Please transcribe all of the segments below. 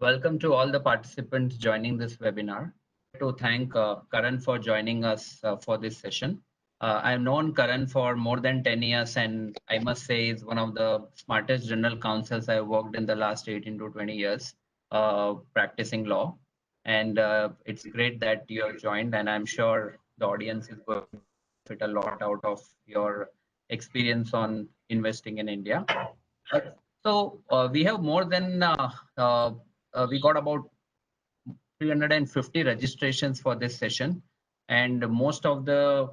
Welcome to all the participants joining this webinar. To thank Karan for joining us for this session. I've known Karan for more than 10 years, and I must say is one of the smartest general counsels I've worked in the last 18 to 20 years practicing law. And it's great that you have joined, and I'm sure the audience is going to benefit a lot out of your experience on investing in India. We have more than we got about 350 registrations for this session, and most of the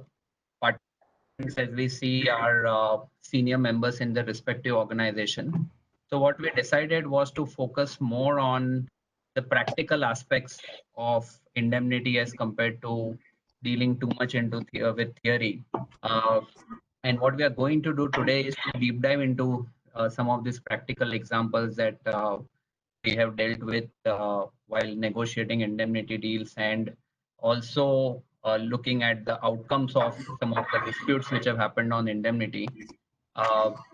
participants, as we see, are senior members in the respective organization. So what we decided was to focus more on the practical aspects of indemnity as compared to dealing too much into with theory. And what we are going to do today is to deep dive into some of these practical examples that we have dealt with while negotiating indemnity deals, and also looking at the outcomes of some of the disputes which have happened on indemnity.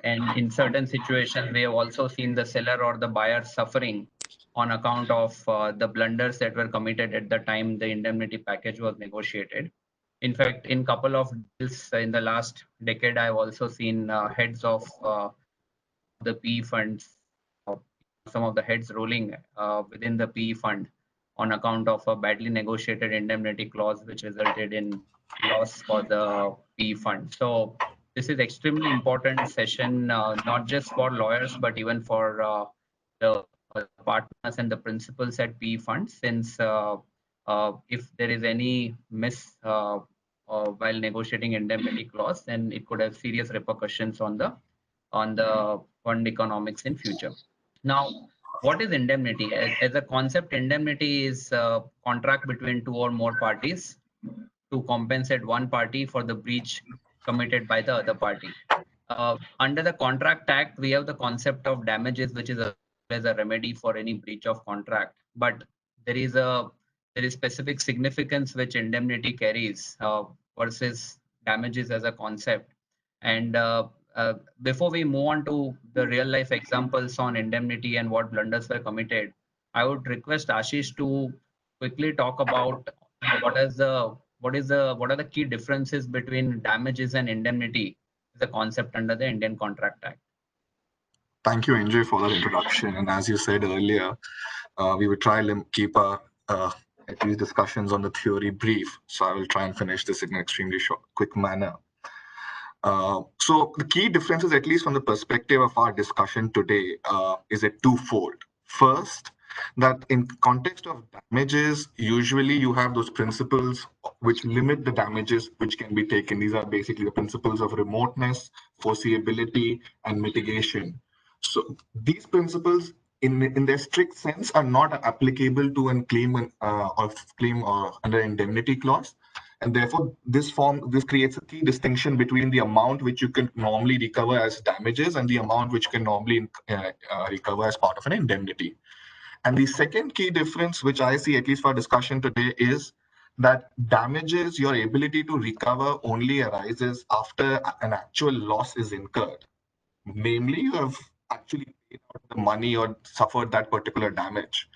And in certain situations, we have also seen the seller or the buyer suffering on account of the blunders that were committed at the time the indemnity package was negotiated. In fact, in couple of deals in the last decade, I've also seen heads of the PE funds, some of the heads rolling within the PE fund on account of a badly negotiated indemnity clause, which resulted in loss for the PE fund. So this is extremely important session, not just for lawyers, but even for the partners and the principals at PE funds, since if there is any miss while negotiating indemnity clause, then it could have serious repercussions on the fund economics in future. Now, what is indemnity? As a concept, indemnity is a contract between two or more parties to compensate one party for the breach committed by the other party. Under the Contract Act, we have the concept of damages, which is as a remedy for any breach of contract. But there is specific significance which indemnity carries versus damages as a concept. And before we move on to the real life examples on indemnity and what blunders were committed, I would request Ashish to quickly talk about what are the key differences between damages and indemnity, the concept under the Indian Contract Act. Thank you, NJ, for that introduction. And as you said earlier, we would try to keep at least discussions on the theory brief. So I will try and finish this in an extremely quick manner. So the key differences, at least from the perspective of our discussion today, is a twofold. First, that in context of damages, usually you have those principles which limit the damages which can be taken. These are basically the principles of remoteness, foreseeability, and mitigation. So these principles, in their strict sense, are not applicable to a claim or under indemnity clause. And therefore, this creates a key distinction between the amount which you can normally recover as damages and the amount which can normally recover as part of an indemnity. And the second key difference, which I see, at least for discussion today, is that damages, your ability to recover only arises after an actual loss is incurred. Namely, you have actually paid out the money or suffered that particular damage.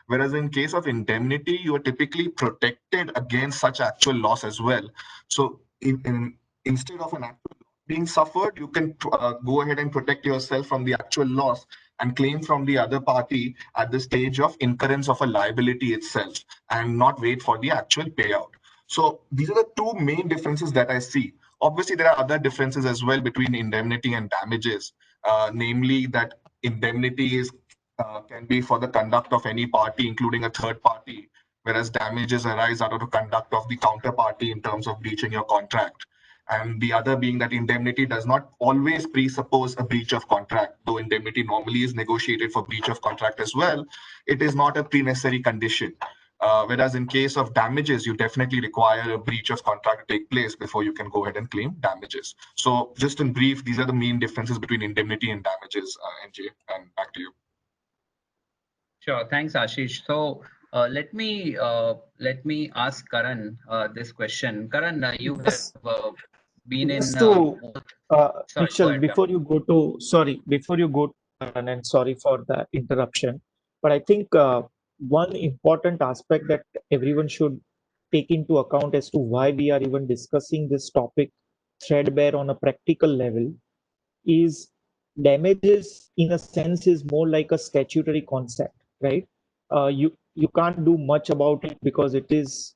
Whereas in case of indemnity, you are typically protected against such actual loss as well. So instead of an actual loss being suffered, you can go ahead and protect yourself from the actual loss and claim from the other party at the stage of incurrence of a liability itself and not wait for the actual payout. So these are the two main differences that I see. Obviously, there are other differences as well between indemnity and damages, namely that indemnity can be for the conduct of any party, including a third party, whereas damages arise out of the conduct of the counterparty in terms of breaching your contract. And the other being that indemnity does not always presuppose a breach of contract, though indemnity normally is negotiated for breach of contract as well. It is not a pre-necessary condition. Whereas in case of damages, you definitely require a breach of contract to take place before you can go ahead and claim damages. So just in brief, these are the main differences between indemnity and damages, NJ, and back to you. Sure, thanks, Ashish. So let me ask Karan this question. Karan, you have been in. Just to Sorry, go Nichal, ahead. before you go to Karan, and sorry for the interruption. But I think one important aspect that everyone should take into account as to why we are even discussing this topic threadbare on a practical level is damages in a sense is more like a statutory concept, right? You can't do much about it because it is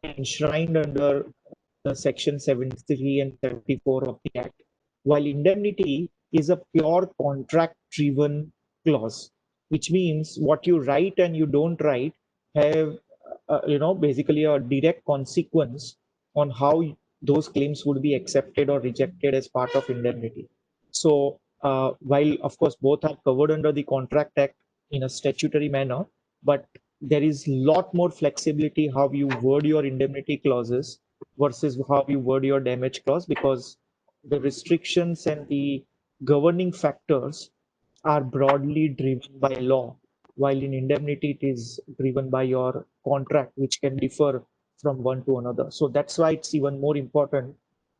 enshrined under the section 73 and 74 of the act, while indemnity is a pure contract driven clause, which means what you write and you don't write have basically a direct consequence on how those claims would be accepted or rejected as part of indemnity. So while of course both are covered under the Contract Act in a statutory manner, but there is a lot more flexibility how you word your indemnity clauses versus how you word your damage clause, because the restrictions and the governing factors are broadly driven by law, while in indemnity it is driven by your contract, which can differ from one to another. So that's why it's even more important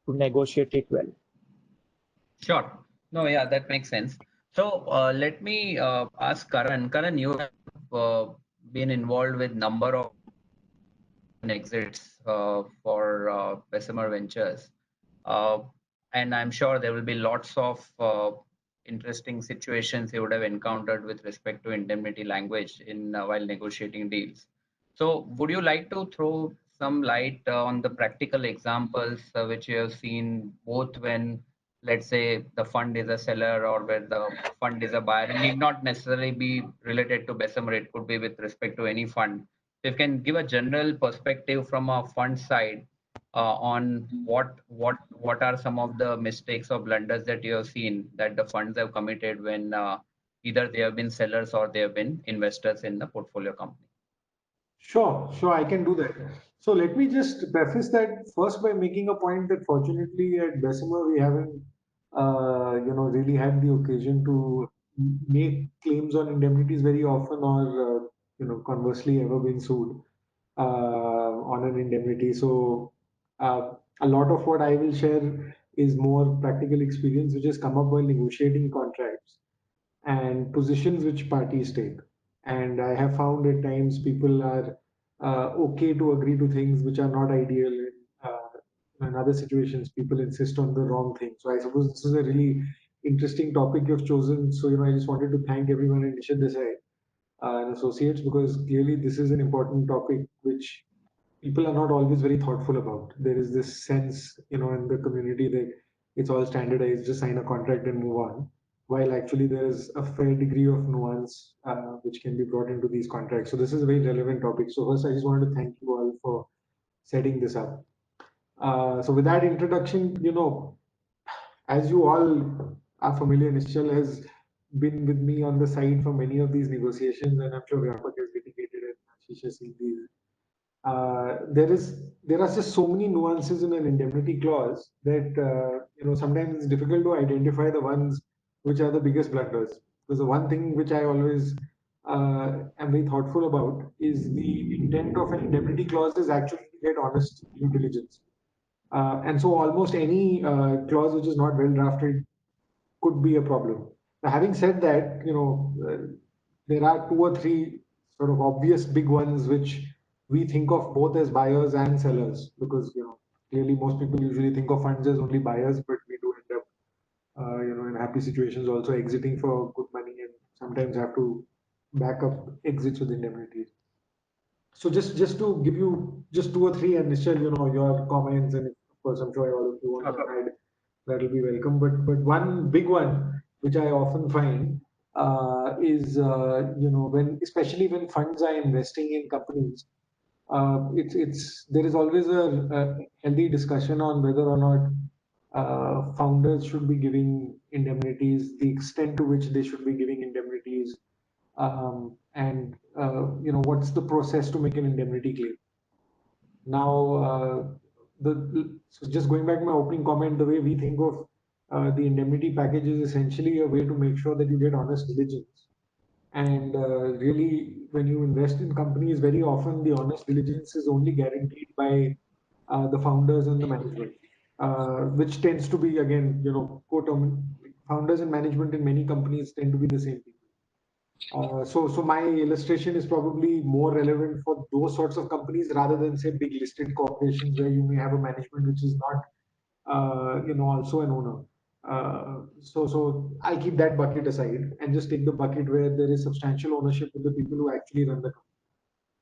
to negotiate it well. Sure. No, yeah, that makes sense. So let me ask Karan. Karan, you have been involved with number of exits for Bessemer Ventures. Uh, and I'm sure there will be lots of interesting situations you would have encountered with respect to indemnity language in while negotiating deals. So would you like to throw some light on the practical examples which you have seen both when, let's say, the fund is a seller or where the fund is a buyer? It need not necessarily be related to Bessemer. It could be with respect to any fund. If you can give a general perspective from a fund side on what are some of the mistakes or blunders that you have seen that the funds have committed when either they have been sellers or they have been investors in the portfolio company. Sure, I can do that. So let me just preface that first by making a point that fortunately at Bessemer we haven't, really had the occasion to make claims on indemnities very often, or conversely ever been sued on an indemnity. So a lot of what I will share is more practical experience which has come up while negotiating contracts and positions which parties take. And I have found at times people are okay to agree to things which are not ideal. In other situations, people insist on the wrong thing. So I suppose this is a really interesting topic you've chosen. So, I just wanted to thank everyone at Nishad Desai and Associates, because clearly this is an important topic which people are not always very thoughtful about. There is this sense, in the community that it's all standardized, just sign a contract and move on. While actually there is a fair degree of nuance which can be brought into these contracts. So this is a very relevant topic. So first, I just wanted to thank you all for setting this up. So with that introduction, as you all are familiar, Nishchal has been with me on the side for many of these negotiations, and I'm sure Vyapak has litigated and Ashish has seen these. There are just so many nuances in an indemnity clause that sometimes it's difficult to identify the ones which are the biggest blunders. Because the one thing which I always am very thoughtful about is the intent of an indemnity clause is actually to get honest due diligence. And so almost any clause which is not well drafted could be a problem. Now, having said that, there are two or three sort of obvious big ones which we think of both as buyers and sellers, because clearly most people usually think of funds as only buyers, but we do end up in happy situations also exiting for good money, and sometimes have to back up exits with indemnities. So just to give you just two or three, and Nischal, your comments, and of course I'm sure all of you want to add, that will be welcome. But one big one which I often find is when, especially when funds are investing in companies, it's there is always a healthy discussion on whether or not founders should be giving indemnities, the extent to which they should be giving indemnities, and what's the process to make an indemnity claim. Now, so just going back to my opening comment, the way we think of the indemnity package is essentially a way to make sure that you get honest diligence. And really, when you invest in companies, very often the honest diligence is only guaranteed by the founders and the management, which tends to be, again, quote, founders and management in many companies tend to be the same people. So my illustration is probably more relevant for those sorts of companies rather than say big listed corporations where you may have a management which is not, also an owner. So I keep that bucket aside and just take the bucket where there is substantial ownership with the people who actually run the company.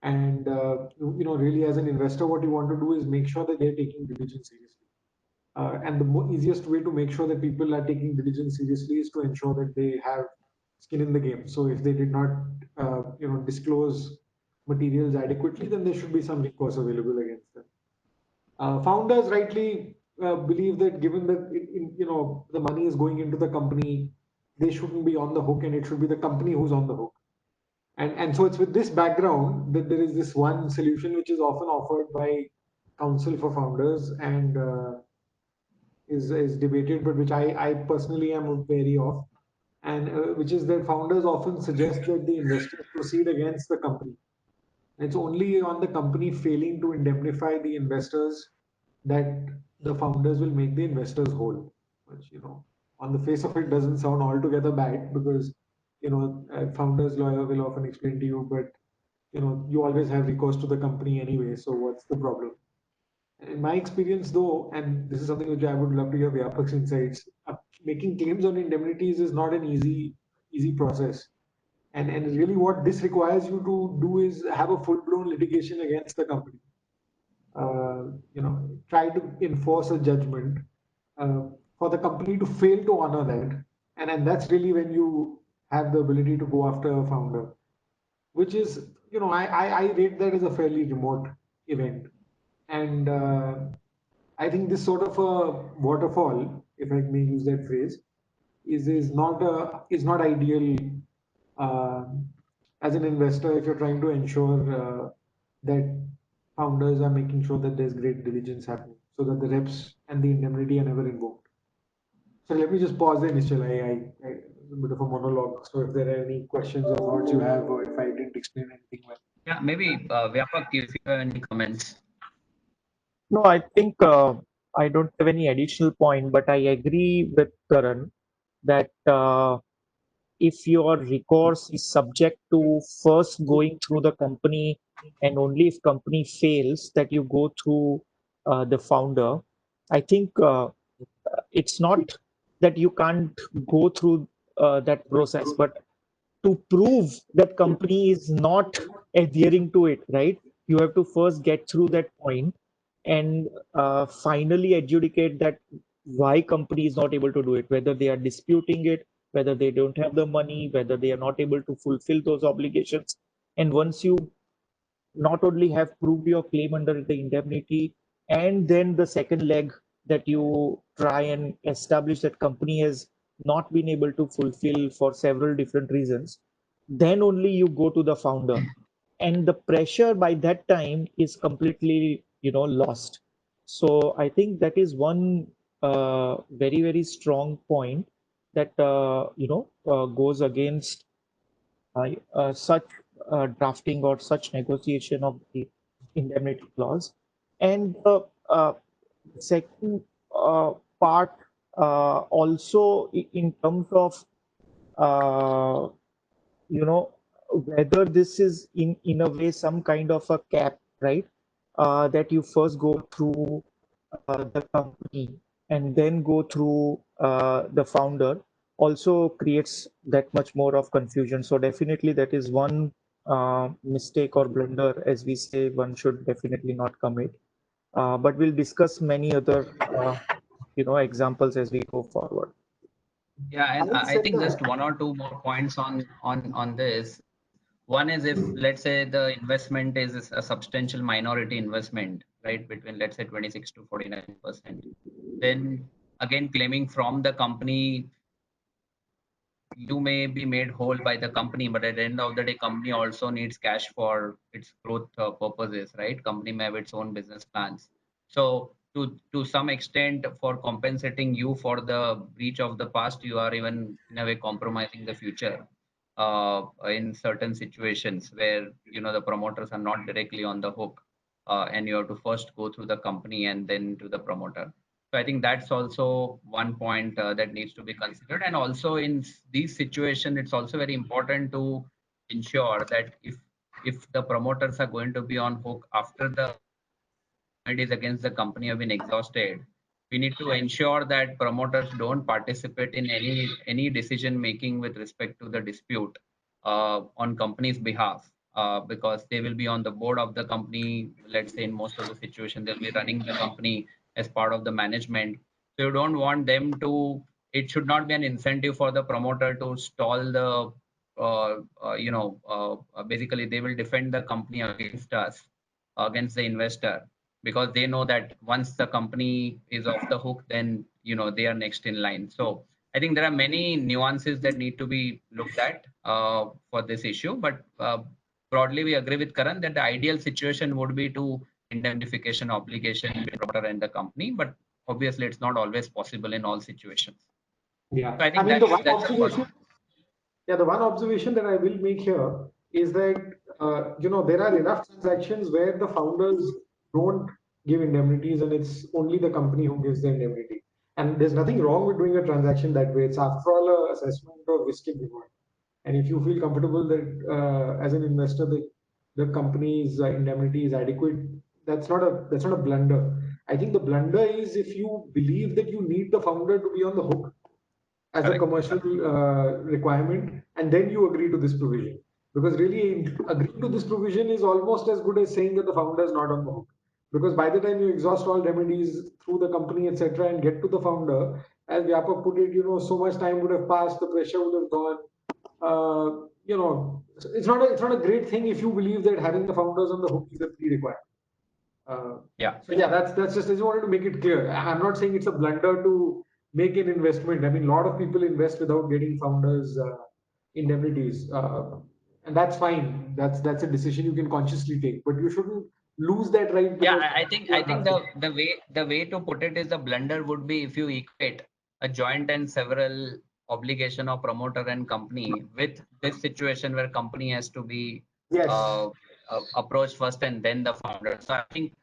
And really, as an investor, what you want to do is make sure that they're taking diligence seriously. And the easiest way to make sure that people are taking diligence seriously is to ensure that they have skin in the game. So if they did not, disclose materials adequately, then there should be some recourse available against them. Founders rightly believe that given that the money is going into the company, they shouldn't be on the hook, and it should be the company who's on the hook. And so it's with this background that there is this one solution which is often offered by counsel for founders and is debated, but which I personally am wary of, and which is that founders often suggest that the investors proceed against the company. It's only on the company failing to indemnify the investors that the founders will make the investors whole. Which, on the face of it doesn't sound altogether bad because, a founders lawyer will often explain to you, but, you always have recourse to the company anyway. So what's the problem? In my experience, though, and this is something which I would love to hear Vyapak's insights, making claims on indemnities is not an easy process. And really, what this requires you to do is have a full-blown litigation against the company. Try to enforce a judgment uh, for the company to fail to honor that, and that's really when you have the ability to go after a founder, which is, I rate that as a fairly remote event. And I think this sort of a waterfall, if I may use that phrase, is not ideal uh, as an investor if you're trying to ensure that founders are making sure that there's great diligence happening, so that the reps and the indemnity are never invoked. So let me just pause there, Nischal. I a bit of a monologue. So if there are any questions or thoughts you have, or if I didn't explain anything well. Yeah, maybe Vyapak, if you have any comments. No, I think I don't have any additional point, but I agree with Karan that if your recourse is subject to first going through the company, and only if company fails that you go through the founder. I think it's not that you can't go through that process, but to prove that company is not adhering to it, right? You have to first get through that point and finally adjudicate that why company is not able to do it, whether they are disputing it, whether they don't have the money, whether they are not able to fulfill those obligations. And once you not only have proved your claim under the indemnity, and then the second leg that you try and establish that company has not been able to fulfill for several different reasons, then only you go to the founder, and the pressure by that time is completely lost. So I think that is one very very strong point that goes against such drafting or such negotiation of the indemnity clause. And the second part also in terms of uh, whether this is in a way some kind of a cap, right? That you first go through the company and then go through the founder also creates that much more of confusion. So definitely that is one mistake or blunder, as we say, one should definitely not commit. But we'll discuss many other examples as we go forward. Yeah, and Having I said think just that, one or two more points on this. One is if let's say the investment is a substantial minority investment, right, between let's say 26 to 49%, then again claiming from the company, you may be made whole by the company, but at the end of the day, company also needs cash for its growth purposes, right? Company may have its own business plans. So to some extent, for compensating you for the breach of the past, you are even in a way compromising the future in certain situations where the promoters are not directly on the hook, and you have to first go through the company and then to the promoter. So I think that's also one point that needs to be considered. And also in these situations, it's also very important to ensure that if the promoters are going to be on hook after the remedies against the company have been exhausted, we need to ensure that promoters don't participate in any decision making with respect to the dispute on company's behalf, because they will be on the board of the company. Let's say in most of the situation, they'll be running the company as part of the management. So you don't want them to. It should not be an incentive for the promoter to stall the. Basically, they will defend the company against us, against the investor, because they know that once the company is off the hook, then they are next in line. So I think there are many nuances that need to be looked at for this issue, but broadly we agree with Karan that the ideal situation would be to indemnification obligation between the promoter and the company, but obviously it's not always possible in all situations. Yeah, So I I think mean, that's the first. the one observation that I will make here is that there are enough transactions where the founders don't give indemnities, and it's only the company who gives the indemnity. And there's nothing wrong with doing a transaction that way. It's after all a assessment of risk and reward. And if you feel comfortable that as an investor the company's indemnity is adequate, that's not a blunder. I think the blunder is if you believe that you need the founder to be on the hook as a Correct. commercial requirement, and then you agree to this provision. Because really, agreeing to this provision is almost as good as saying that the founder is not on the hook. Because by the time you exhaust all remedies through the company, etc., and get to the founder, as Vyapak put it, so much time would have passed, the pressure would have gone. It's not a great thing if you believe that having the founders on the hook is a prerequirement. Yeah. So yeah, that's just, I just wanted to make it clear. I'm not saying it's a blunder to make an investment. I mean, a lot of people invest without getting founders indemnities, and that's fine. That's a decision you can consciously take, but you shouldn't lose that right Yeah, because I think the way to put it is the blunder would be if you equate a joint and several obligation of promoter and company with this situation where company has to be yes, approached first and then the founder. So I think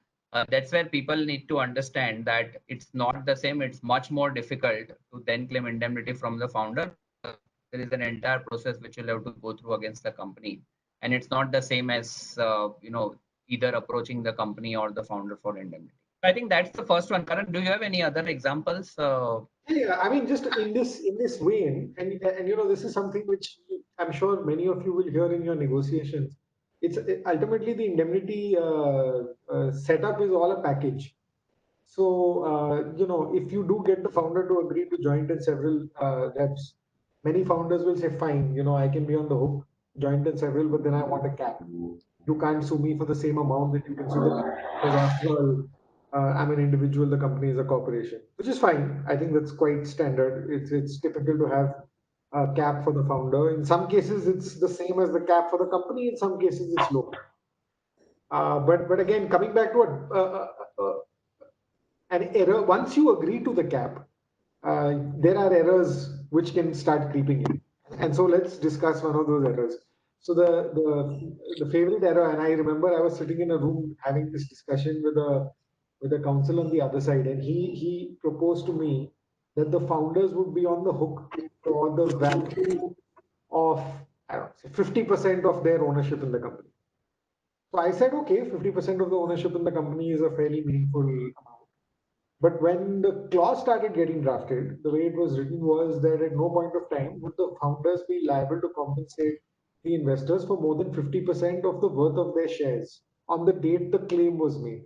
that's where people need to understand that it's not the same. It's much more difficult to then claim indemnity from the founder. There is an entire process which you'll have to go through against the company, and it's not the same as either approaching the company or the founder for indemnity. I think that's the first one. Karan, do you have any other examples? yeah. I mean, just in this vein, and this is something which I'm sure many of you will hear in your negotiations. It's ultimately the indemnity setup is all a package. So, if you do get the founder to agree to joint and several reps, many founders will say, fine, I can be on the hook, joint and several, but then I want a cap. You can't sue me for the same amount that you can sue the company, because after all, I'm an individual, the company is a corporation, which is fine. I think that's quite standard. It's typical to have a cap for the founder. In some cases, it's the same as the cap for the company. In some cases, it's low. But again, coming back to an error, once you agree to the cap, there are errors which can start creeping in. And so let's discuss one of those errors. So the favorite error, and I remember I was sitting in a room having this discussion with a counsel on the other side, and he proposed to me that the founders would be on the hook for the value of, I don't know, say 50% of their ownership in the company. So I said, okay, 50% of the ownership in the company is a fairly meaningful amount. But when the clause started getting drafted, the way it was written was that at no point of time would the founders be liable to compensate the investors for more than 50% of the worth of their shares on the date the claim was made.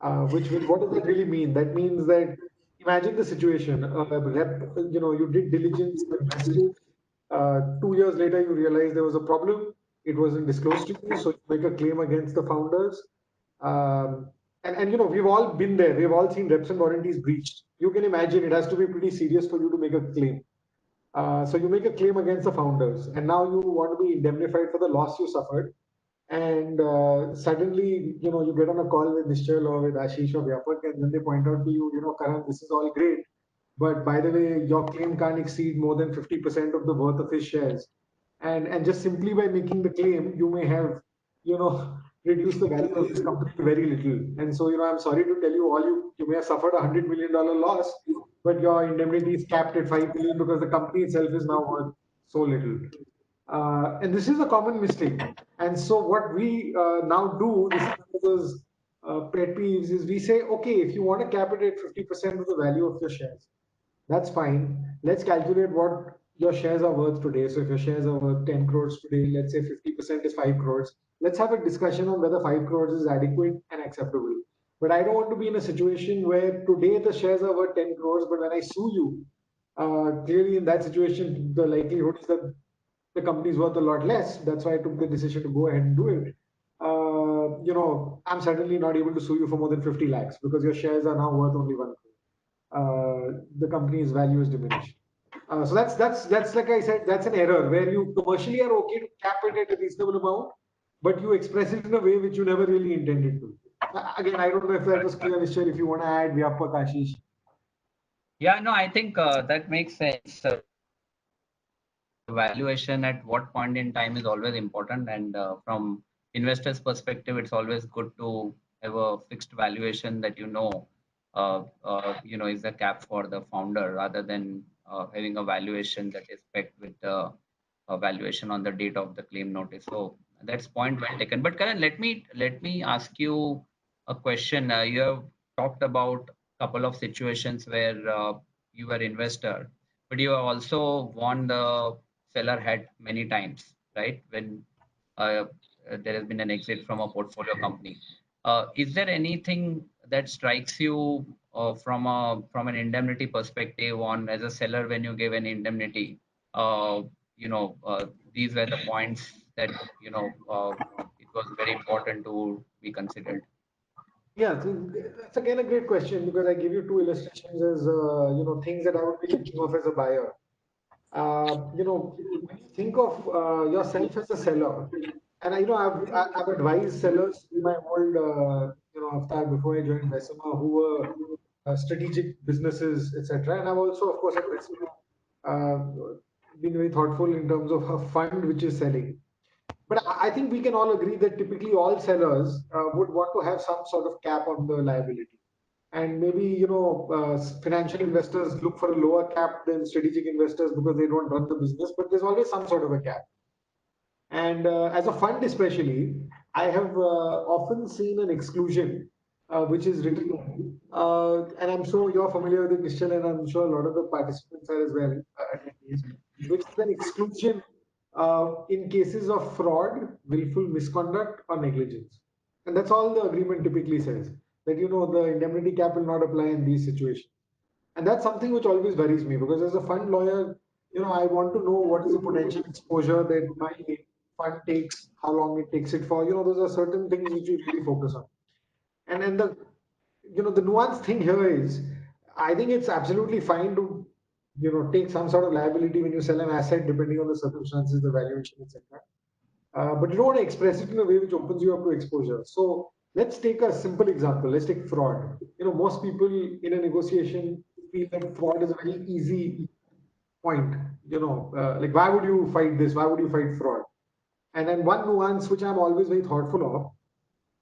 What does that really mean? That means that imagine the situation. You did diligence, you invested. 2 years later, you realize there was a problem. It wasn't disclosed to you, so you make a claim against the founders. And we've all been there. We've all seen reps and warranties breached. You can imagine it has to be pretty serious for you to make a claim. So you make a claim against the founders, and now you want to be indemnified for the loss you suffered. And suddenly, you get on a call with Nishchal or with Ashish or Vyapak, and then they point out to you, Karan, this is all great, but by the way, your claim can't exceed more than 50% of the worth of his shares. And just simply by making the claim, you may have, reduce the value of this company to very little. And so, I'm sorry to tell you all, you may have suffered $100 million loss, but your indemnity is capped at 5 million because the company itself is now worth so little. And this is a common mistake. And so what we now do, this is one of those pet peeves, is we say, okay, if you want to cap it at 50% of the value of your shares, that's fine. Let's calculate what your shares are worth today. So if your shares are worth 10 crores today, let's say 50% is 5 crores. Let's have a discussion on whether 5 crores is adequate and acceptable. But I don't want to be in a situation where today the shares are worth 10 crores, but when I sue you, clearly in that situation, the likelihood is that the company is worth a lot less. That's why I took the decision to go ahead and do it. I'm certainly not able to sue you for more than 50 lakhs because your shares are now worth only 1 crore. The company's value is diminished. So that's like I said, that's an error where you commercially are okay to cap it at a reasonable amount, but you express it in a way which you never really intended to. Again, I don't know if that was clear, Mr. If you want to add, Vyapak, Ashish. Yeah, no, I think that makes sense. Valuation at what point in time is always important, and from investors' perspective, it's always good to have a fixed valuation that is the cap for the founder rather than having a valuation that is pegged with the valuation on the date of the claim notice. So that's point well taken. But Karan, let me ask you a question. You have talked about a couple of situations where you were investor, but you have also won the seller had many times, right? When there has been an exit from a portfolio company. Is there anything that strikes you from an indemnity perspective on as a seller when you give an indemnity? These were the points that it was very important to be considered. Yeah, so that's again a great question because I give you two illustrations as things that I would be thinking of as a buyer. When you think of yourself as a seller, and I've advised sellers in my old avatar before I joined Bessemer who were strategic businesses, etc. And I've also, of course, at Bessemer been very thoughtful in terms of a fund which is selling. But I think we can all agree that typically all sellers would want to have some sort of cap on the liability. And maybe, financial investors look for a lower cap than strategic investors because they don't run the business, but there's always some sort of a cap. And as a fund, especially, I have often seen an exclusion which is written, and I'm sure you're familiar with the question, and I'm sure a lot of the participants are as well, attendees, which is an exclusion in cases of fraud, willful misconduct, or negligence. And that's all the agreement typically says, that the indemnity cap will not apply in these situations. And that's something which always worries me because as a fund lawyer, I want to know what is the potential exposure that my fund takes, how long it takes it for. Those are certain things which you really focus on. And then the nuanced thing here is, I think it's absolutely fine to, take some sort of liability when you sell an asset, depending on the circumstances, the valuation, etc. But you don't want to express it in a way which opens you up to exposure. So let's take a simple example. Let's take fraud. Most people in a negotiation feel that fraud is a very easy point. Like why would you fight this? Why would you fight fraud? And then one nuance which I'm always very thoughtful of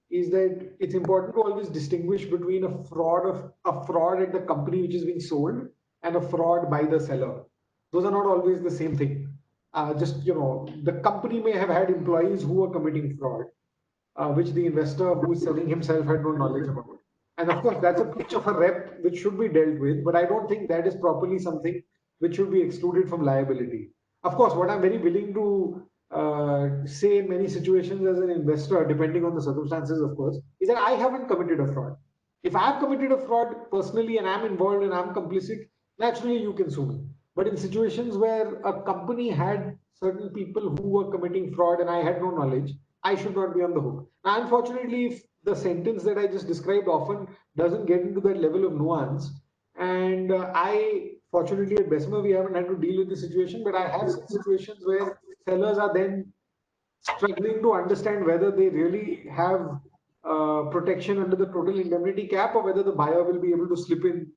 is that it's important to always distinguish between a fraud at the company which is being sold and a fraud by the seller. Those are not always the same thing. The company may have had employees who were committing fraud, which the investor who is selling himself had no knowledge about. And of course, that's a breach of a rep which should be dealt with, but I don't think that is properly something which should be excluded from liability. Of course, what I'm very willing to say in many situations as an investor, depending on the circumstances, of course, is that I haven't committed a fraud. If I've committed a fraud personally and I'm involved and I'm complicit, naturally you can sue me. But in situations where a company had certain people who were committing fraud and I had no knowledge, I should not be on the hook. Now, unfortunately, if the sentence that I just described often doesn't get into that level of nuance, and fortunately, at Bessemer, we haven't had to deal with the situation, but I have seen situations where sellers are then struggling to understand whether they really have protection under the total indemnity cap or whether the buyer will be able to slip in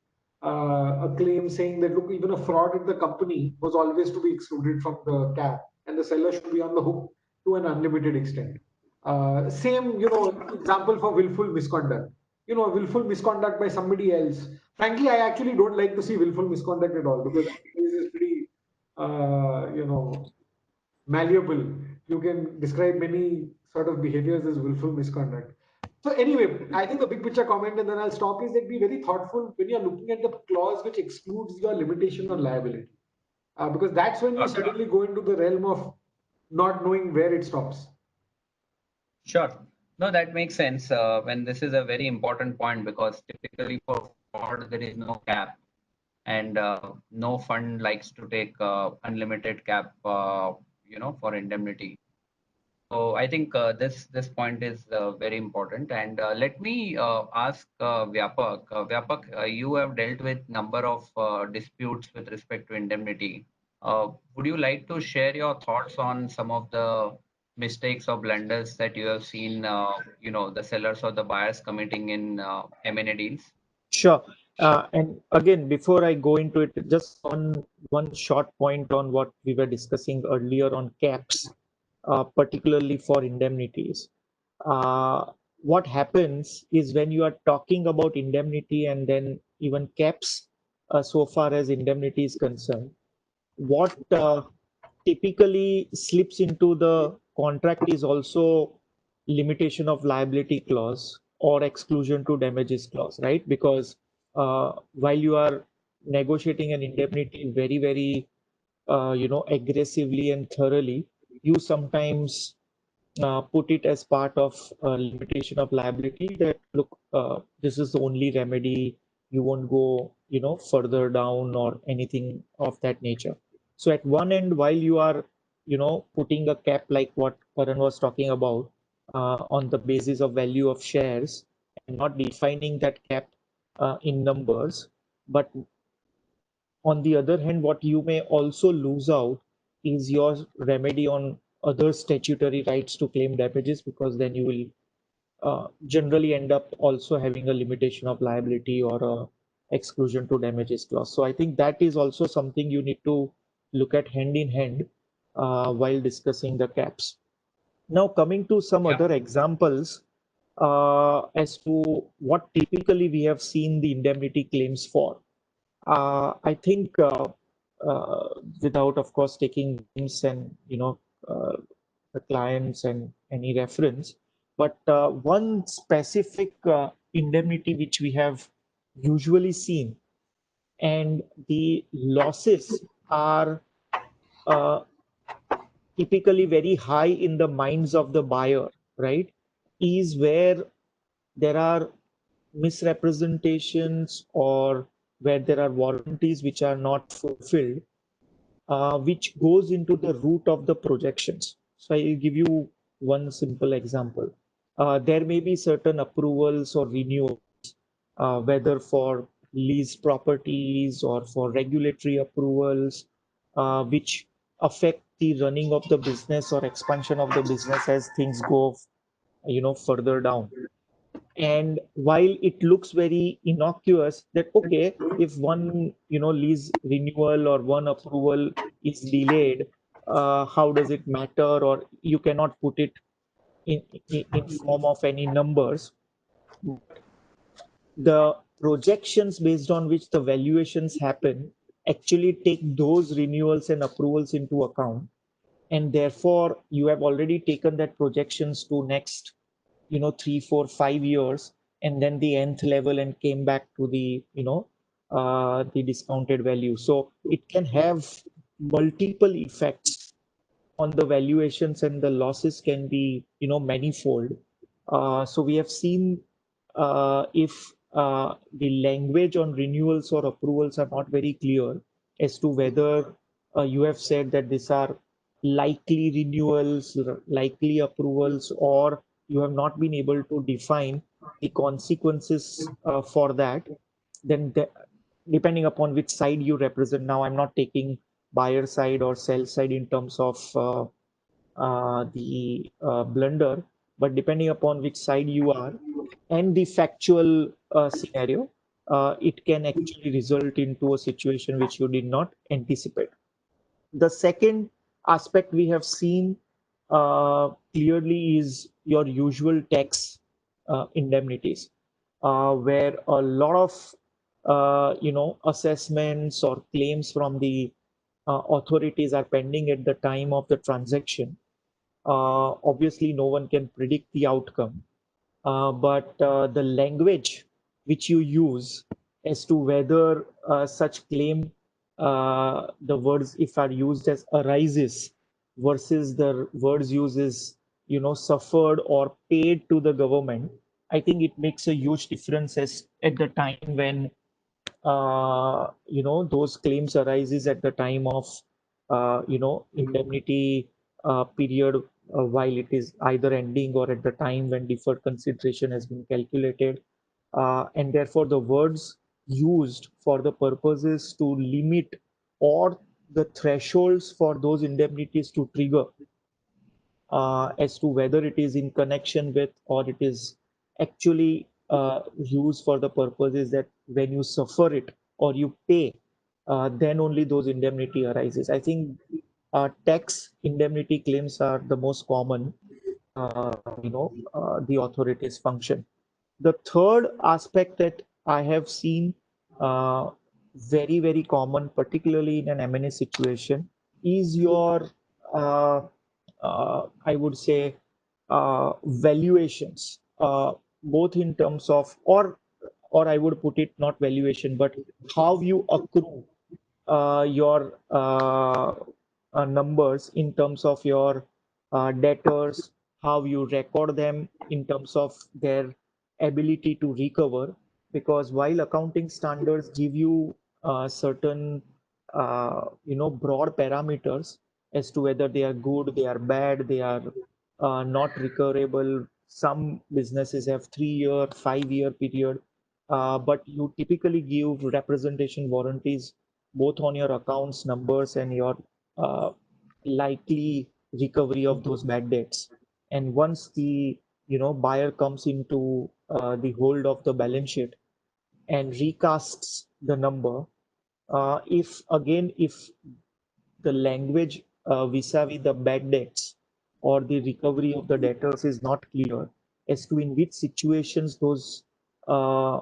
a claim saying that, look, even a fraud at the company was always to be excluded from the cap and the seller should be on the hook to an unlimited extent. Same, example for willful misconduct. Willful misconduct by somebody else. Frankly, I actually don't like to see willful misconduct at all because I think this is pretty, malleable. You can describe many sort of behaviors as willful misconduct. So anyway, I think the big picture comment, and then I'll stop, is that be very thoughtful when you're looking at the clause which excludes your limitation on liability, because that's when you Okay. suddenly go into the realm of not knowing where it stops. Sure. No, that makes sense. When this is a very important point because typically for fraud there is no cap, and no fund likes to take unlimited cap, for indemnity. So I think this point is very important. And let me ask Vyapak. Vyapak, you have dealt with number of disputes with respect to indemnity. Would you like to share your thoughts on some of the mistakes or blunders that you have seen, the sellers or the buyers committing in M&A deals? Sure. And again, before I go into it, just one short point on what we were discussing earlier on caps, particularly for indemnities. What happens is when you are talking about indemnity and then even caps, so far as indemnity is concerned, what typically slips into the contract is also limitation of liability clause or exclusion to damages clause, right? Because while you are negotiating an indemnity very, very, aggressively and thoroughly, you sometimes put it as part of limitation of liability that look, this is the only remedy, you won't go further down or anything of that nature. So at one end, while you are putting a cap like what Karan was talking about, on the basis of value of shares and not defining that cap in numbers, but on the other hand, what you may also lose out is your remedy on other statutory rights to claim damages, because then you will generally end up also having a limitation of liability or a exclusion to damages clause. So I think that is also something you need to look at hand in hand while discussing the caps. Now, coming to some Yeah. other examples as to what typically we have seen the indemnity claims for. I think without, of course, taking names and uh, the clients and any reference, but one specific indemnity which we have usually seen, and the losses are uh, typically very high in the minds of the buyer, right? Is where there are misrepresentations or where there are warranties which are not fulfilled, which goes into the root of the projections. So I'll give you one simple example. There may be certain approvals or renewals, whether for lease properties or for regulatory approvals, which affect the running of the business or expansion of the business as things go, further down. And while it looks very innocuous that okay, if one lease renewal or one approval is delayed, how does it matter, or you cannot put it in form of any numbers. The projections based on which the valuations happen actually take those renewals and approvals into account, and therefore you have already taken that projections to next 3 4 5 years, and then the nth level and came back to the the discounted value. So it can have multiple effects on the valuations, and the losses can be manifold. So we have seen, if the language on renewals or approvals are not very clear as to whether you have said that these are likely renewals, likely approvals, or you have not been able to define the consequences for that, then depending upon which side you represent, now I'm not taking buyer side or sell side in terms of the blunder, but depending upon which side you are and the factual scenario, it can actually result into a situation which you did not anticipate. The second aspect we have seen clearly is your usual tax indemnities, where a lot of assessments or claims from the authorities are pending at the time of the transaction. Obviously, no one can predict the outcome, but the language which you use as to whether such claim, the words if are used as arises versus the words uses, suffered or paid to the government, I think it makes a huge difference as at the time when those claims arises at the time of indemnity period, while it is either ending or at the time when deferred consideration has been calculated, and therefore the words used for the purposes to limit or the thresholds for those indemnities to trigger, as to whether it is in connection with or it is actually used for the purposes that when you suffer it or you pay, then only those indemnity arises. I think tax indemnity claims are the most common, the authorities function. The third aspect that I have seen very, very common, particularly in an M&A situation, is your, I would say, valuations, both in terms of, or I would put it not valuation, but how you accrue your numbers in terms of your debtors, how you record them in terms of their ability to recover. Because while accounting standards give you certain, broad parameters as to whether they are good, they are bad, they are not recoverable. Some businesses have 3-year, 5-year period, but you typically give representation warranties both on your accounts numbers and your uh, likely recovery of those bad debts. And once the buyer comes into the hold of the balance sheet and recasts the number, if the language vis-a-vis the bad debts or the recovery of the debtors is not clear as to in which situations those uh,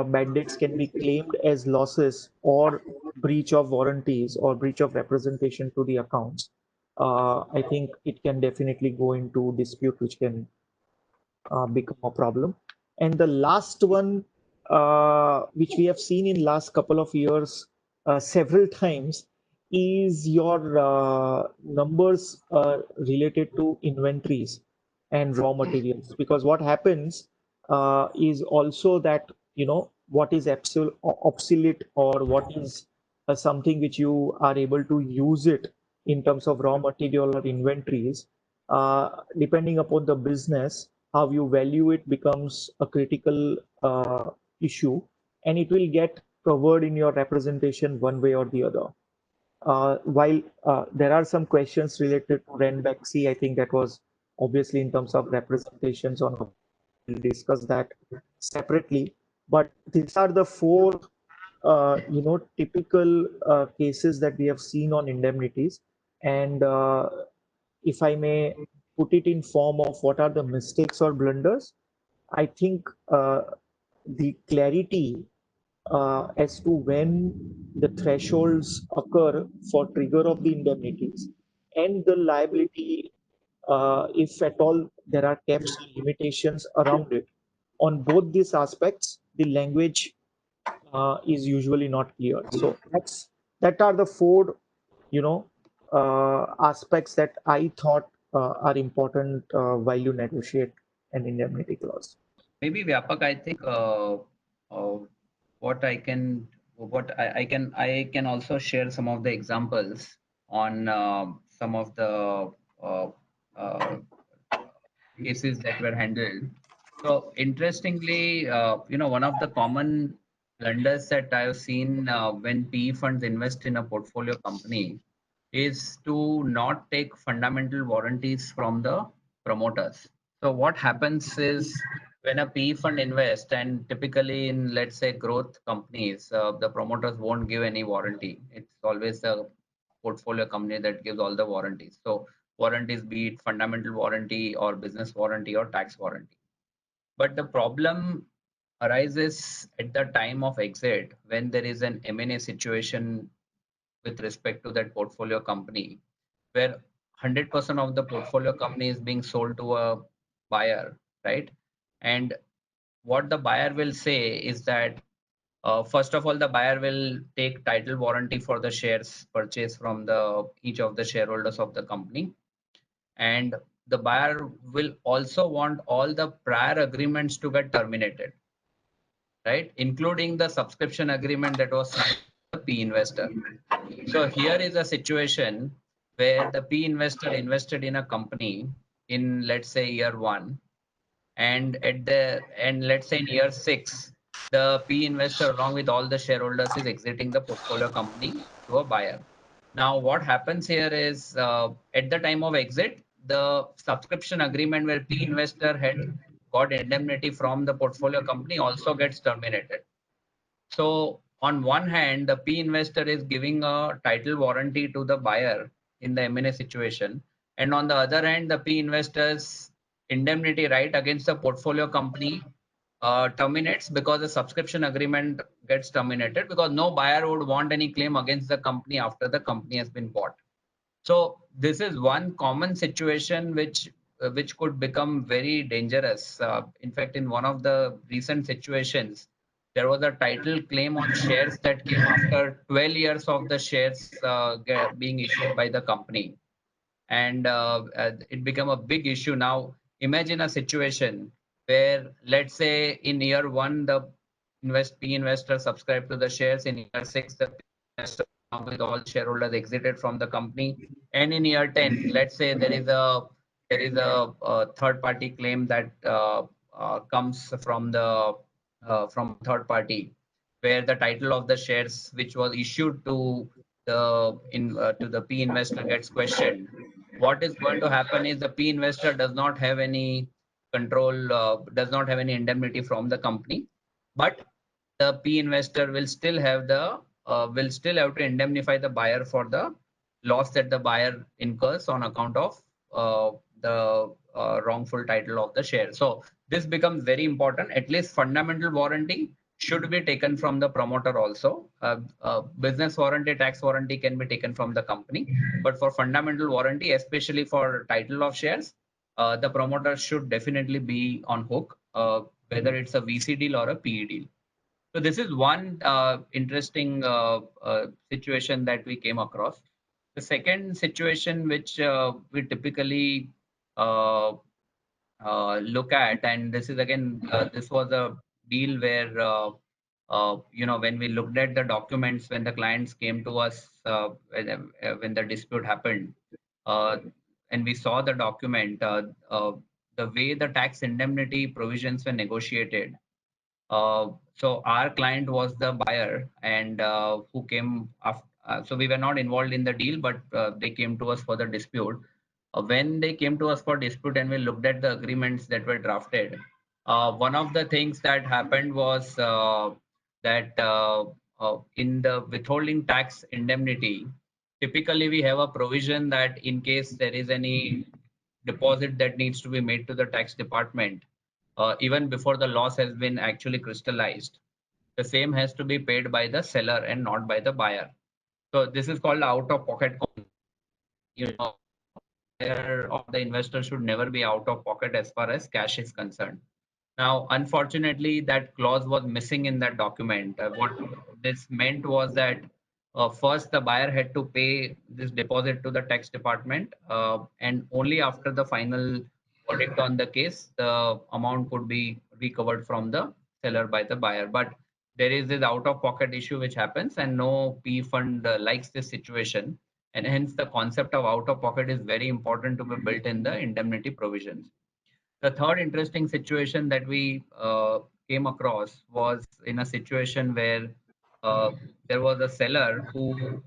bad debts can be claimed as losses or breach of warranties or breach of representation to the accounts, I think it can definitely go into dispute, which can become a problem. And the last one, which we have seen in last couple of years several times, is your numbers related to inventories and raw materials. Because what happens is also that what is obsolete or what is something which you are able to use it in terms of raw material or inventories, depending upon the business, how you value it becomes a critical issue, and it will get covered in your representation one way or the other. While there are some questions related to Ranbaxy, I think that was obviously in terms of representations on, we'll discuss that separately. But these are the four, typical cases that we have seen on indemnities. And if I may put it in form of what are the mistakes or blunders, I think the clarity as to when the thresholds occur for trigger of the indemnities and the liability, if at all there are caps or limitations around it. On both these aspects, the language is usually not clear. So that are the four, aspects that I thought are important while you negotiate an indemnity clause. Maybe Vyapak, I think uh, what I can I can also share some of the examples on some of the uh, uh, cases that were handled. So interestingly, one of the common blunders that I've seen when PE funds invest in a portfolio company is to not take fundamental warranties from the promoters. So what happens is when a PE fund invests, and typically in, let's say, growth companies, the promoters won't give any warranty. It's always the portfolio company that gives all the warranties. So warranties, be it fundamental warranty or business warranty or tax warranty. But the problem arises at the time of exit when there is an M&A situation with respect to that portfolio company, where 100% of the portfolio company is being sold to a buyer, right? And what the buyer will say is that first of all, the buyer will take title warranty for the shares purchased from each of the shareholders of the company, and the buyer will also want all the prior agreements to get terminated, right? Including the subscription agreement that was signed by the P investor. So here is a situation where the P investor invested in a company in, let's say, year 1, and let's say in year 6, the P investor along with all the shareholders is exiting the portfolio company to a buyer. Now what happens here is at the time of exit, the subscription agreement where P investor had got indemnity from the portfolio company also gets terminated. So on one hand, the P investor is giving a title warranty to the buyer in the M&A situation, and on the other hand, the P investor's indemnity right against the portfolio company terminates because the subscription agreement gets terminated, because no buyer would want any claim against the company after the company has been bought. So this is one common situation which could become very dangerous. In fact, in one of the recent situations, there was a title claim on shares that came after 12 years of the shares being issued by the company, and it became a big issue. Now imagine a situation where, let's say, in year 1 the P investor subscribed to the shares, in year 6 the P investor with all shareholders exited from the company, and in year 10, let's say there is a third party claim that comes from the third party, where the title of the shares which was issued to the P investor gets questioned. What is going to happen is the P investor does not have any control, does not have any indemnity from the company, but the P investor will still have to indemnify the buyer for the loss that the buyer incurs on account of the wrongful title of the share. So this becomes very important. At least fundamental warranty should be taken from the promoter also. Business warranty, tax warranty can be taken from the company, but for fundamental warranty, especially for title of shares, the promoter should definitely be on hook, whether it's a VC deal or a PE deal. So this is one interesting situation that we came across. The second situation which we typically look at, and this is again, this was a deal where, when we looked at the documents, when the clients came to us, when the dispute happened, and we saw the document, the way the tax indemnity provisions were negotiated. So our client was the buyer, and who came after, so we were not involved in the deal, but they came to us for the dispute. When they came to us for dispute and we looked at the agreements that were drafted, one of the things that happened was that in the withholding tax indemnity, typically we have a provision that in case there is any deposit that needs to be made to the tax department, even before the loss has been actually crystallized, the same has to be paid by the seller and not by the buyer. So this is called out of pocket. Of the investor should never be out of pocket as far as cash is concerned. Now, unfortunately, that clause was missing in that document. What this meant was that first the buyer had to pay this deposit to the tax department, and only after the final verdict on the case, the amount could be recovered from the seller by the buyer. But there is this out of pocket issue which happens, and no P fund likes this situation. And hence the concept of out of pocket is very important to be built in the indemnity provisions. The third interesting situation that we came across was in a situation where there was a seller who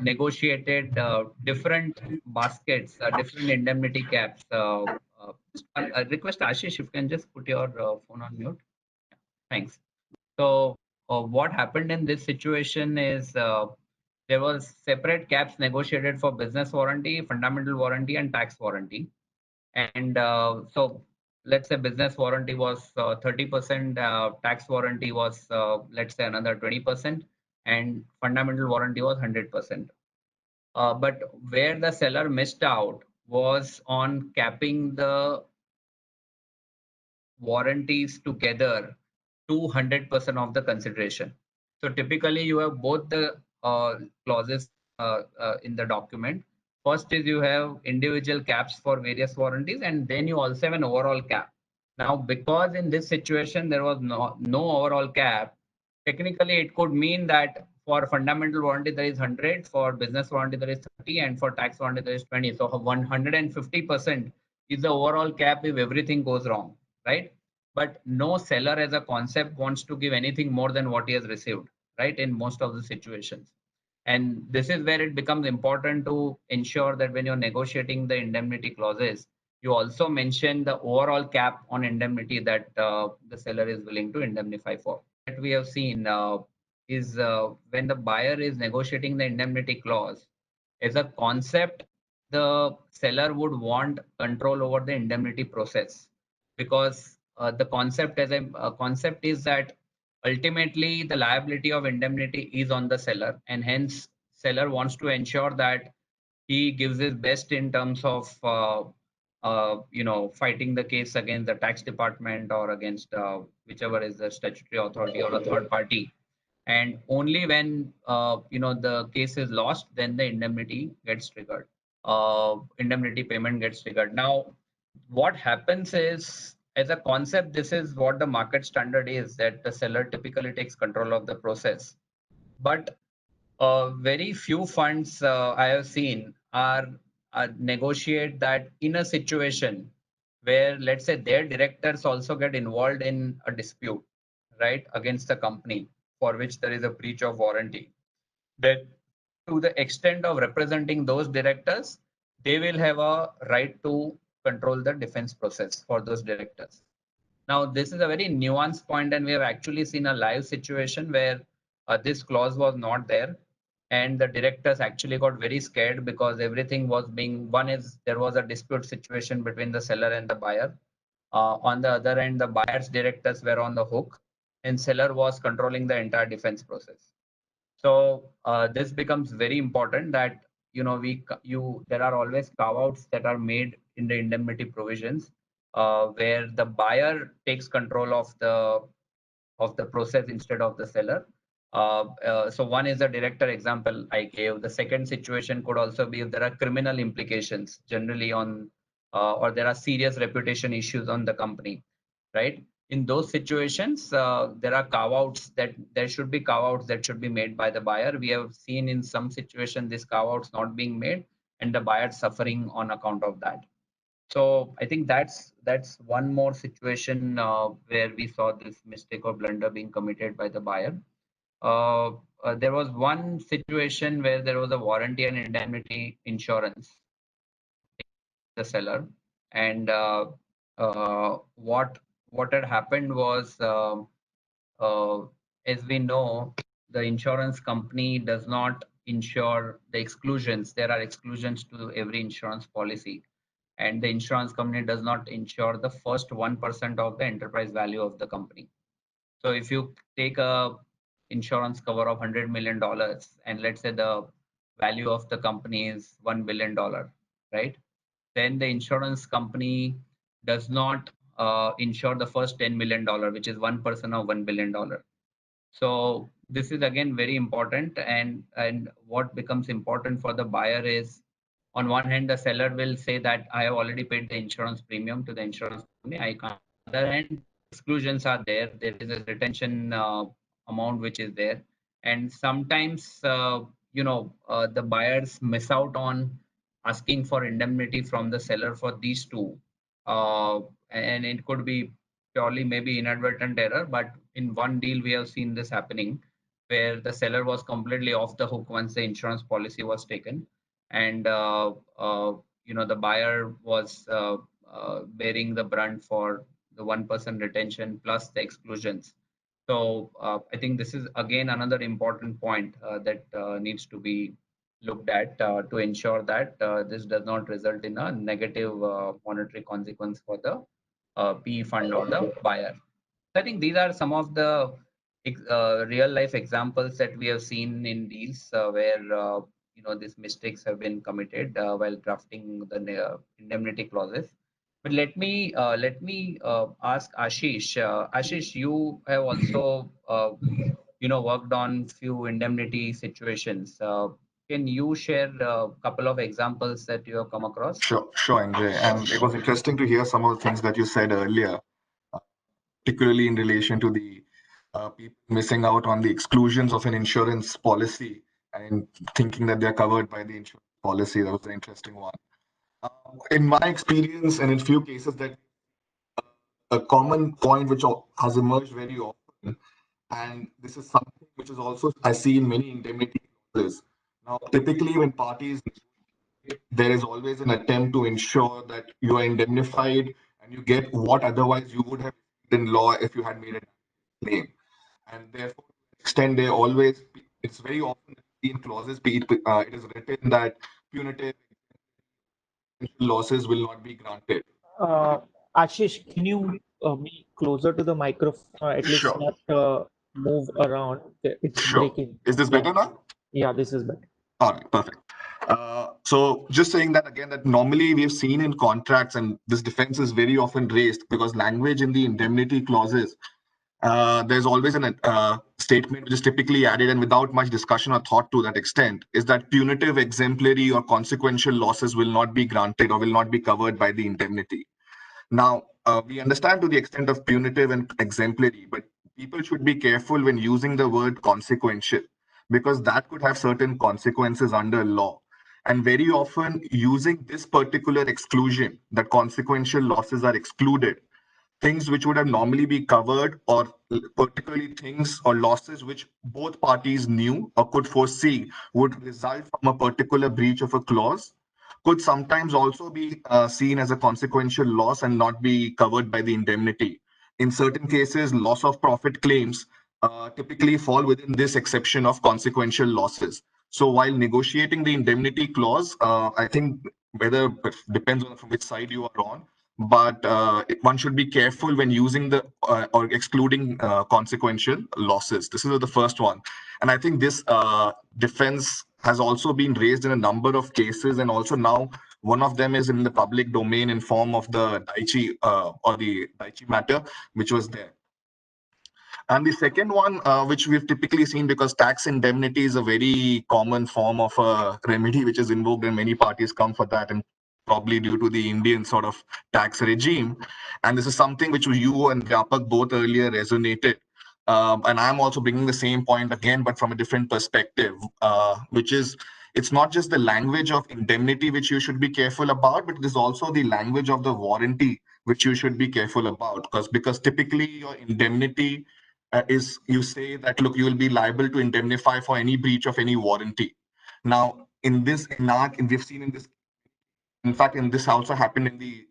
negotiated different baskets, different indemnity caps. I request Ashish, if you can just put your phone on mute. Thanks. So what happened in this situation is there was separate caps negotiated for business warranty, fundamental warranty, and tax warranty. And so let's say business warranty was 30%, tax warranty was let's say another 20%, and fundamental warranty was 100%. But where the seller missed out was on capping the warranties together to 100% of the consideration. So typically you have both the clauses in the document. First is you have individual caps for various warranties, and then you also have an overall cap. Now, because in this situation there was no overall cap, technically it could mean that for fundamental warranty there is 100, for business warranty there is 30, and for tax warranty there is 20. So 150% is the overall cap if everything goes wrong, right? But no seller as a concept wants to give anything more than what he has received, right? In most of the situations. And this is where it becomes important to ensure that when you're negotiating the indemnity clauses, you also mention the overall cap on indemnity that the seller is willing to indemnify for. That we have seen is when the buyer is negotiating the indemnity clause, as a concept, the seller would want control over the indemnity process, because the concept as a concept is that ultimately the liability of indemnity is on the seller, and hence seller wants to ensure that he gives his best in terms of fighting the case against the tax department or against whichever is the statutory authority or a third party. And only when the case is lost, then the indemnity gets triggered. Indemnity payment gets triggered. Now, what happens is, as a concept, this is what the market standard is, that the seller typically takes control of the process. But very few funds I have seen are negotiate that in a situation where, let's say, their directors also get involved in a dispute, right, against the company for which there is a breach of warranty. That to the extent of representing those directors, they will have a right to control the defense process for those directors. Now, this is a very nuanced point, and we have actually seen a live situation where this clause was not there, and the directors actually got very scared because everything was being, one is there was a dispute situation between the seller and the buyer. On the other end, the buyer's directors were on the hook, and seller was controlling the entire defense process. So this becomes very important that there are always carve-outs that are made in the indemnity provisions where the buyer takes control of the process instead of the seller. So one is the director example I gave. The second situation could also be if there are criminal implications generally on or there are serious reputation issues on the company, right? In those situations, there are carve-outs there should be carve-outs that should be made by the buyer. We have seen in some situations this carve-outs not being made and the buyer suffering on account of that. So I think that's one more situation where we saw this mistake or blunder being committed by the buyer. There was one situation where there was a warranty and indemnity insurance, the seller, and what had happened was, as we know, the insurance company does not insure the exclusions. There are exclusions to every insurance policy, and the insurance company does not insure the first 1% of the enterprise value of the company. So if you take a insurance cover of $100 million, and let's say the value of the company is $1 billion, right? Then the insurance company does not insure the first $10 million, which is 1% of $1 billion. So this is again very important, and what becomes important for the buyer is, on one hand, the seller will say that I have already paid the insurance premium to the insurance company. I can't. On the other hand, exclusions are there. There is a retention amount which is there, and sometimes the buyers miss out on asking for indemnity from the seller for these two, and it could be purely maybe inadvertent error, but in one deal we have seen this happening where the seller was completely off the hook once the insurance policy was taken, and the buyer was bearing the brunt for the 1% retention plus the exclusions. So I think this is again another important point that needs to be looked at to ensure that this does not result in a negative monetary consequence for the PE fund or the buyer. I think these are some of the real life examples that we have seen in deals where these mistakes have been committed while drafting the indemnity clauses. But let me ask Ashish. Ashish, you have also worked on few indemnity situations. Can you share a couple of examples that you have come across? Sure, Andre. And it was interesting to hear some of the things that you said earlier, particularly in relation to the people missing out on the exclusions of an insurance policy and thinking that they're covered by the insurance policy. That was an interesting one. In my experience, and in few cases, that a common point which has emerged very often, and this is something which is also I see in many indemnity clauses. Now, typically, when parties, there is always an attempt to ensure that you are indemnified and you get what otherwise you would have in law if you had made a claim. And therefore, to an extent, they always, it's very often in clauses, it is written that punitive losses will not be granted. Uh, Ashish, can you be closer to the microphone? At least Sure, not move around. It's sure. breaking. Is this Yeah, better now? yeah, this is better. All right, perfect. So just saying that again, that normally we have seen in contracts, and this defense is very often raised because language in the indemnity clauses, there's always an statement which is typically added and without much discussion or thought to that extent, is that punitive, exemplary, or consequential losses will not be granted or will not be covered by the indemnity. Now, we understand to the extent of punitive and exemplary, but people should be careful when using the word consequential because that could have certain consequences under law. And very often, using this particular exclusion, that consequential losses are excluded, things which would have normally be covered, or particularly things or losses which both parties knew or could foresee would result from a particular breach of a clause, could sometimes also be seen as a consequential loss and not be covered by the indemnity. In certain cases, loss of profit claims typically fall within this exception of consequential losses. So while negotiating the indemnity clause, I think whether it depends on from which side you are on, but one should be careful when using the or excluding consequential losses. This is the first one, and I think this defense has also been raised in a number of cases, and also now one of them is in the public domain in form of the Daiichi or the Daiichi matter, which was there. And the second one, which we've typically seen, because tax indemnity is a very common form of a remedy which is invoked and many parties come for that, and probably due to the Indian sort of tax regime. And this is something which you and Vyapak both earlier resonated. And I'm also bringing the same point again, but from a different perspective, which is it's not just the language of indemnity which you should be careful about, but it is also the language of the warranty which you should be careful about. Because typically your indemnity is you say that look, you will be liable to indemnify for any breach of any warranty. Now, we've seen in this, in fact, in this also happened in the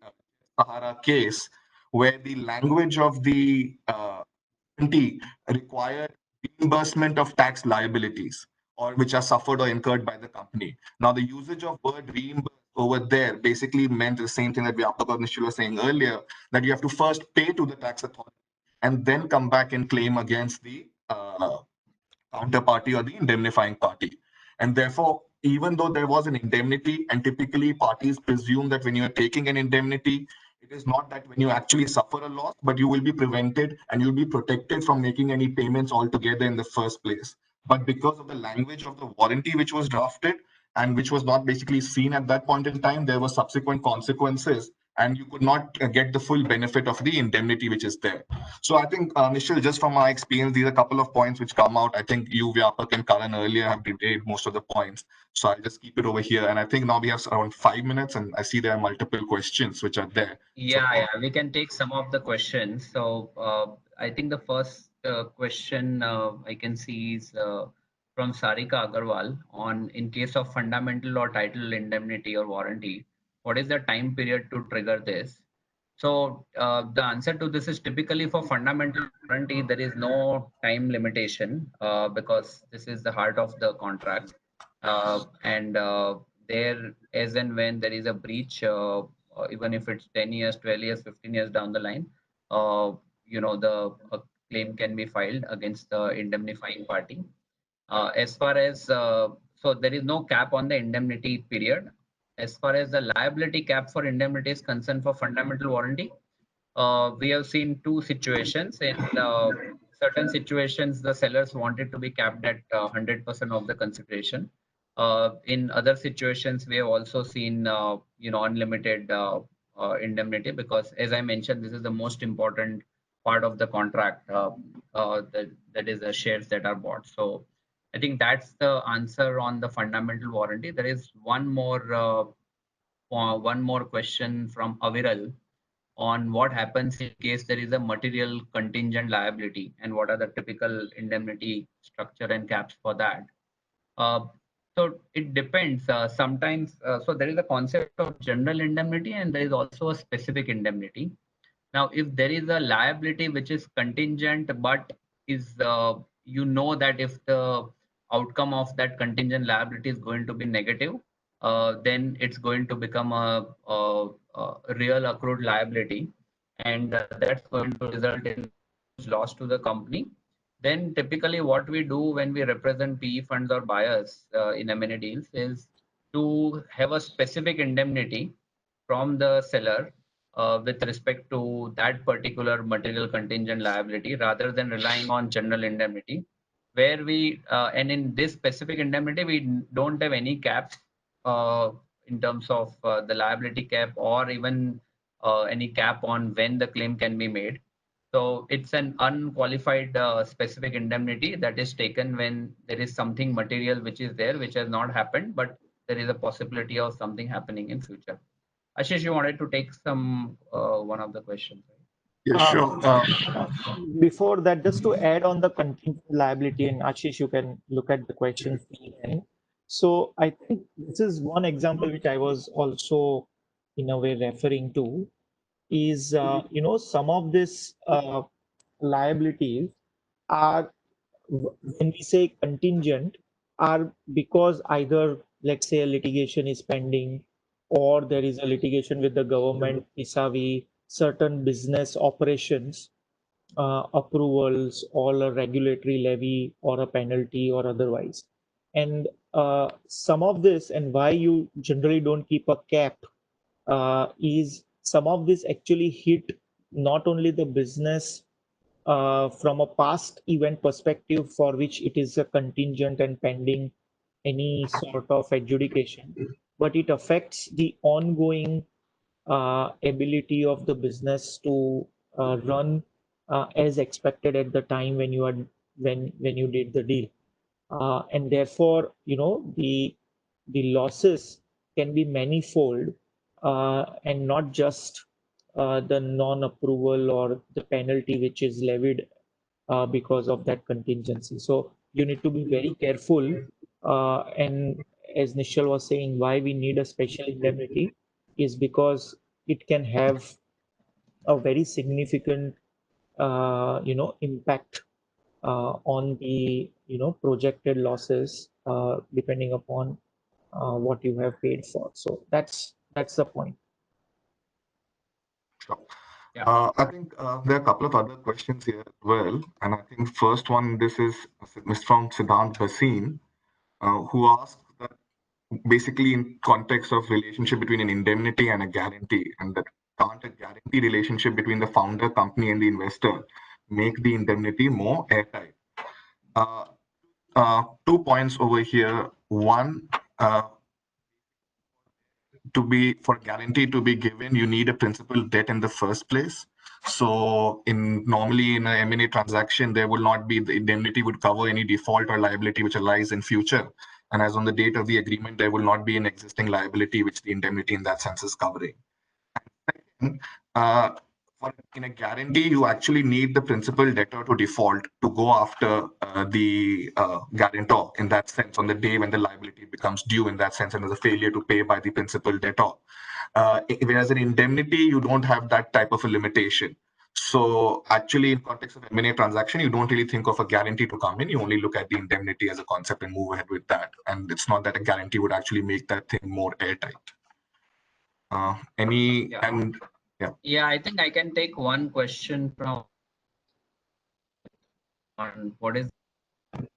Sahara case, where the language of the warranty required reimbursement of tax liabilities or which are suffered or incurred by the company. Now, the usage of word reimburse over there basically meant the same thing that Vyapak or Nishil was saying earlier, that you have to first pay to the tax authority and then come back and claim against the counterparty or the indemnifying party. And therefore, even though there was an indemnity, and typically parties presume that when you are taking an indemnity, it is not that when you actually suffer a loss, but you will be prevented and you'll be protected from making any payments altogether in the first place. But because of the language of the warranty which was drafted and which was not basically seen at that point in time, there were subsequent consequences and you could not get the full benefit of the indemnity which is there. So I think, Nishil, just from my experience, these are a couple of points which come out. I think you, Vyapak, and Karan earlier have debated most of the points. So I'll just keep it over here. And I think now we have around 5 minutes, and I see there are multiple questions which are there. Yeah, we can take some of the questions. So I think the first question I can see is from Sarika Agarwal on in case of fundamental or title indemnity or warranty, what is the time period to trigger this? So the answer to this is typically for fundamental warranty, there is no time limitation because this is the heart of the contract. And there, as and when there is a breach, even if it's 10 years, 12 years, 15 years down the line, the claim can be filed against the indemnifying party. As far as so there is no cap on the indemnity period. As far as the liability cap for indemnity is concerned for fundamental warranty, we have seen two situations. In certain situations, the sellers wanted to be capped at 100% of the consideration. In other situations, we have also seen unlimited indemnity, because as I mentioned, this is the most important part of the contract, that is the shares that are bought. So I think that's the answer on the fundamental warranty. There is one more question from Aviral on what happens in case there is a material contingent liability and what are the typical indemnity structure and caps for that. So it depends. Sometimes, so there is a concept of general indemnity and there is also a specific indemnity. Now, if there is a liability which is contingent, but is that if the outcome of that contingent liability is going to be negative, then it's going to become a real accrued liability, and that's going to result in loss to the company. Then typically what we do when we represent PE funds or buyers in M&A deals is to have a specific indemnity from the seller with respect to that particular material contingent liability rather than relying on general indemnity, where and in this specific indemnity, we don't have any caps in terms of the liability cap or even any cap on when the claim can be made. So it's an unqualified specific indemnity that is taken when there is something material which is there, which has not happened, but there is a possibility of something happening in future. Ashish, you wanted to take some one of the questions, right? Yeah, sure. Before that, just to add on the contingent liability, and Ashish, you can look at the questions again. So I think this is one example which I was also in a way referring to is, some of this liabilities are, when we say contingent, are because either, let's say, a litigation is pending or there is a litigation with the government vis-a-vis certain business operations, approvals or a regulatory levy or a penalty or otherwise. And some of this, and why you generally don't keep a cap, is some of this actually hit not only the business from a past event perspective for which it is a contingent and pending any sort of adjudication, but it affects the ongoing ability of the business to run as expected at the time when you did the deal, and therefore the losses can be manifold, and not just the non-approval or the penalty which is levied because of that contingency. So you need to be very careful. And as Nishal was saying, why we need a special indemnity is because it can have a very significant, impact on the, projected losses, depending upon what you have paid for. So that's the point. Sure. Yeah. I think there are a couple of other questions here as well. And I think first one, this is from Siddhant Bhasin, who asked that basically in context of relationship between an indemnity and a guarantee, and that can't a guarantee relationship between the founder company and the investor make the indemnity more airtight? 2 points over here. One, for guarantee to be given, you need a principal debt in the first place. So normally in a M&A transaction, there will not be, the indemnity would cover any default or liability which arise in future. And as on the date of the agreement, there will not be an existing liability which the indemnity in that sense is covering. And second, in a guarantee, you actually need the principal debtor to default to go after the guarantor in that sense on the day when the liability becomes due in that sense, and there's a failure to pay by the principal debtor. Whereas in indemnity, you don't have that type of a limitation. So actually, in context of M&A transaction, you don't really think of a guarantee to come in. You only look at the indemnity as a concept and move ahead with that. And it's not that a guarantee would actually make that thing more airtight. Yeah, I think I can take one question from on what is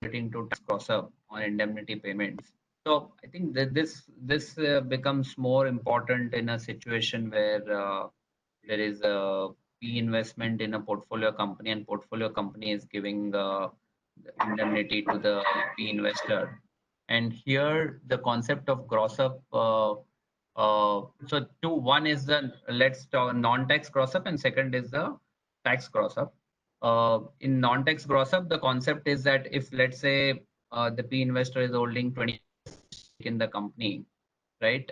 getting to tax cross-up on indemnity payments. So I think that this becomes more important in a situation where there is a P investment in a portfolio company, and portfolio company is giving indemnity to the P investor. And here the concept of gross up. So one is the let's talk non-tax gross up, and second is the tax gross up. In non-tax gross up, the concept is that if let's say the P investor is holding 20 in the company, right,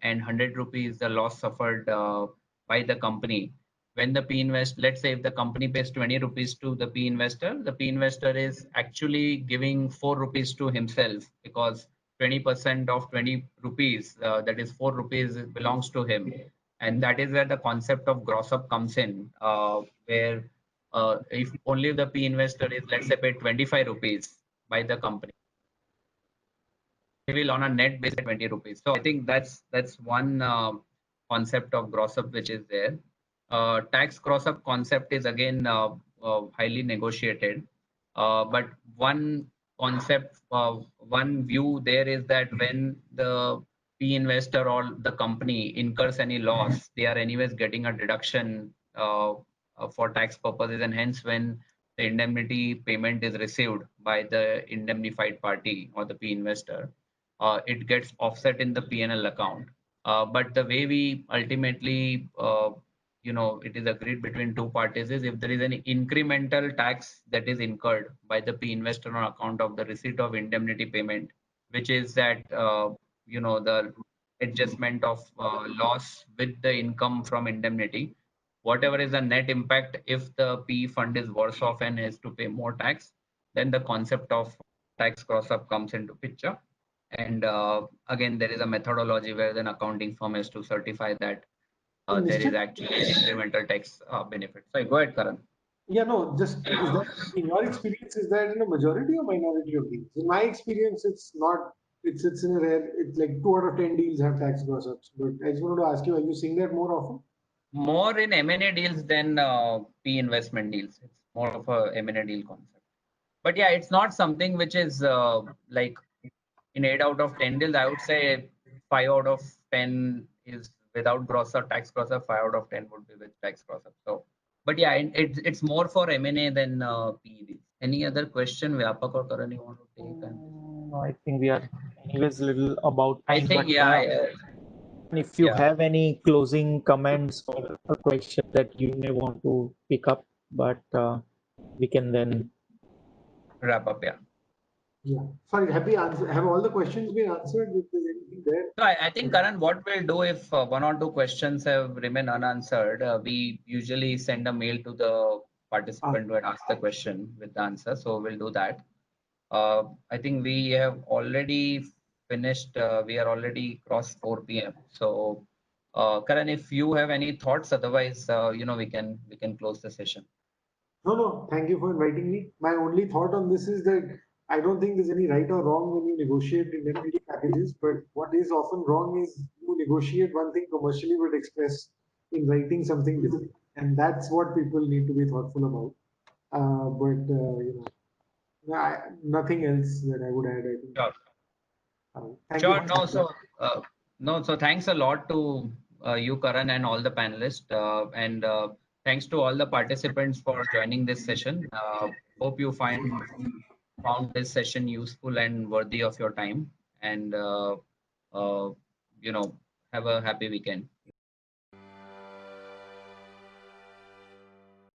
and 100 rupees the loss suffered by the company. When the P invest, let's say if the company pays 20 rupees to the P investor is actually giving 4 rupees to himself, because 20% of 20 rupees, that is 4 rupees, belongs to him. And that is where the concept of gross up comes in, where if only the P investor is, let's say, paid 25 rupees by the company, he will on a net basis 20 rupees. So I think that's one concept of gross up which is there. Tax gross up concept is again highly negotiated, but one concept, one view there is that when the P investor or the company incurs any loss, they are anyways getting a deduction for tax purposes, and hence when the indemnity payment is received by the indemnified party or the P investor, it gets offset in the P&L account. But the way we ultimately, it is agreed between two parties is if there is any incremental tax that is incurred by the P investor on account of the receipt of indemnity payment, which is that, the adjustment of loss with the income from indemnity, whatever is the net impact, if the P fund is worse off and has to pay more tax, then the concept of tax cross up comes into picture. And again, there is a methodology where an accounting firm has to certify that there is actually an incremental tax benefit. So go ahead, Karan. Yeah, no, just is that in your experience, is that in a majority or minority of deals? In my experience, it's not. It's in a rare. It's like 2 out of 10 deals have tax gross ups. But I just wanted to ask you, are you seeing that more often? More in M&A deals than P investment deals. It's more of a M&A deal concept. But yeah, it's not something which is like in 8 out of 10 deals. I would say 5 out of 10 is without gross up, tax gross up. 5 out of 10 would be with tax gross up. So, but yeah, it's more for M&A than PE deals. Any other question, Vyapak or Karan, you want to take? No, I think we are anyways a little about time. I think, but, yeah. If you have any closing comments or a question that you may want to pick up, but we can then Wrap up, yeah. Yeah. Sorry, have all the questions been answered? If there's anything there? So I think, Karan, what we'll do if 1 or 2 questions have remained unanswered, we usually send a mail to the participant who had asked the question with the answer. So we'll do that. I think we have already finished. We are already crossed 4 p.m. So, Karan, if you have any thoughts, otherwise, we can close the session. No. Thank you for inviting me. My only thought on this is that I don't think there's any right or wrong when you negotiate indemnity packages. But what is often wrong is you negotiate one thing commercially but express in writing something different, and that's what people need to be thoughtful about. Nothing else that I would add. I think. Sure. Thank Sure. you. No. So thanks a lot to you, Karan, and all the panelists, and thanks to all the participants for joining this session. Hope you found this session useful and worthy of your time. And have a happy weekend.